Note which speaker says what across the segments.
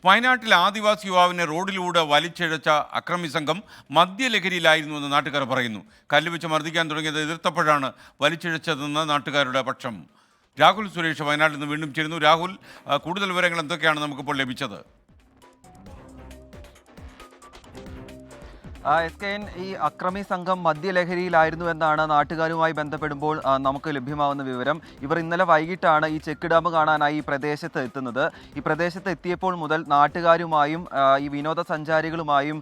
Speaker 1: വയനാട്ടിൽ ആദിവാസി യുവാവിനെ റോഡിലൂടെ വലിച്ചിഴച്ച അക്രമി സംഘം മദ്യലഹരിയിലായിരുന്നുവെന്ന് നാട്ടുകാർ പറയുന്നു. കല്ലുവെച്ച് മർദ്ദിക്കാൻ തുടങ്ങിയത് എതിർത്തപ്പോഴാണ് വലിച്ചിഴച്ചതെന്ന് നാട്ടുകാരുടെ പക്ഷം. രാഹുൽ സുരേഷ് വയനാട്ടിൽ നിന്ന് വീണ്ടും ചേരുന്നു. രാഹുൽ, കൂടുതൽ വിവരങ്ങൾ എന്തൊക്കെയാണ് നമുക്കിപ്പോൾ ലഭിച്ചത്?
Speaker 2: SKN ഈ അക്രമി സംഘം മദ്യലഹരിയിലായിരുന്നു എന്നാണ് നാട്ടുകാരുമായി ബന്ധപ്പെടുമ്പോൾ നമുക്ക് ലഭ്യമാകുന്ന വിവരം. ഇവർ ഇന്നലെ വൈകിട്ടാണ് ഈ ചെക്ക് ഡാം കാണാനായി ഈ പ്രദേശത്ത് എത്തുന്നത്. ഈ പ്രദേശത്ത് എത്തിയപ്പോൾ മുതൽ നാട്ടുകാരുമായും ഈ വിനോദസഞ്ചാരികളുമായും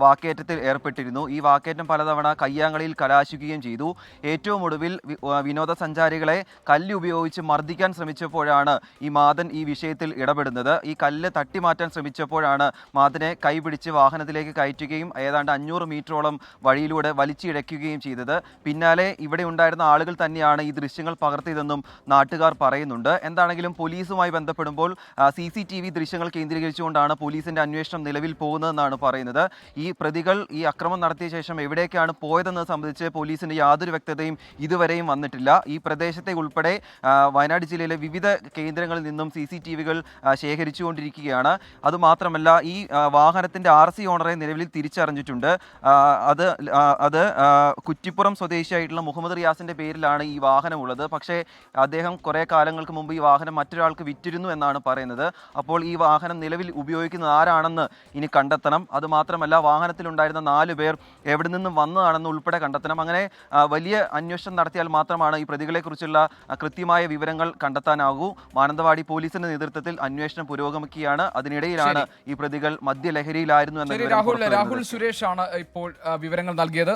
Speaker 2: വാക്കേറ്റത്തിൽ ഏർപ്പെട്ടിരുന്നു. ഈ വാക്കേറ്റം പലതവണ കയ്യാങ്കളിയിൽ കലാശിക്കുകയും ചെയ്തു. ഏറ്റവും ഒടുവിൽ വിനോദസഞ്ചാരികളെ കല്ല് ഉപയോഗിച്ച് മർദ്ദിക്കാൻ ശ്രമിച്ചപ്പോഴാണ് ഈ മാദൻ ഈ വിഷയത്തിൽ ഇടപെടുന്നത്. ഈ കല്ല് തട്ടിമാറ്റാൻ ശ്രമിച്ചപ്പോഴാണ് മാദനെ കൈപിടിച്ച് വാഹനത്തിലേക്ക് കയറ്റുകയും ഏതാണ്ട് 500 മീറ്ററോളം വഴിയിലൂടെ വലിച്ചിഴയ്ക്കുകയും ചെയ്തത്. പിന്നാലെ ഇവിടെ ഉണ്ടായിരുന്ന ആളുകൾ തന്നെയാണ് ഈ ദൃശ്യങ്ങൾ പകർത്തിയതെന്നും നാട്ടുകാർ പറയുന്നുണ്ട്. എന്താണെങ്കിലും പോലീസുമായി ബന്ധപ്പെടുമ്പോൾ CCTV ദൃശ്യങ്ങൾ കേന്ദ്രീകരിച്ചുകൊണ്ടാണ് പോലീസിന്റെ അന്വേഷണം നിലവിൽ പോകുന്നതെന്നാണ് പറയുന്നത്. ഈ പ്രതികൾ ഈ അക്രമം നടത്തിയ ശേഷം എവിടേക്കാണ് പോയതെന്ന് സംബന്ധിച്ച് പോലീസിന് യാതൊരു വ്യക്തതയും ഇതുവരെയും വന്നിട്ടില്ല. ഈ പ്രദേശത്തെ ഉൾപ്പെടെ വയനാട് ജില്ലയിലെ വിവിധ കേന്ദ്രങ്ങളിൽ നിന്നും CCTVകൾ ശേഖരിച്ചുകൊണ്ടിരിക്കുകയാണ്. അതുമാത്രമല്ല, ഈ വാഹനത്തിന്റെ RC ഓണറെ നിലവിൽ തിരിച്ചറിഞ്ഞിട്ടുണ്ട്. അത് കുറ്റിപ്പുറം സ്വദേശിയായിട്ടുള്ള മുഹമ്മദ് റിയാസിന്റെ പേരിലാണ് ഈ വാഹനമുള്ളത്. പക്ഷേ അദ്ദേഹം കുറേ കാലങ്ങൾക്ക് മുമ്പ് ഈ വാഹനം മറ്റൊരാൾക്ക് വിറ്റിരുന്നു എന്നാണ് പറയുന്നത്. അപ്പോൾ ഈ വാഹനം നിലവിൽ ഉപയോഗിക്കുന്നത് ആരാണെന്ന് ഇനി കണ്ടെത്തണം. അതുമാത്രമല്ല, വാഹനത്തിലുണ്ടായിരുന്ന 4 പേർ എവിടെ നിന്നും വന്നതാണെന്ന് ഉൾപ്പെടെ കണ്ടെത്തണം. അങ്ങനെ വലിയ അന്വേഷണം നടത്തിയാൽ മാത്രമാണ് ഈ പ്രതികളെക്കുറിച്ചുള്ള കൃത്യമായ വിവരങ്ങൾ കണ്ടെത്താനാകൂ. മാനന്തവാടി പോലീസിന്റെ നേതൃത്വത്തിൽ അന്വേഷണം പുരോഗമിക്കുകയാണ്. അതിനിടയിലാണ് ഈ പ്രതികൾ മദ്യലഹരിയിലായിരുന്നു എന്ന്
Speaker 3: രാഹുൽ സുരേഷാണ് ഇപ്പോൾ വിവരങ്ങൾ നൽകിയത്.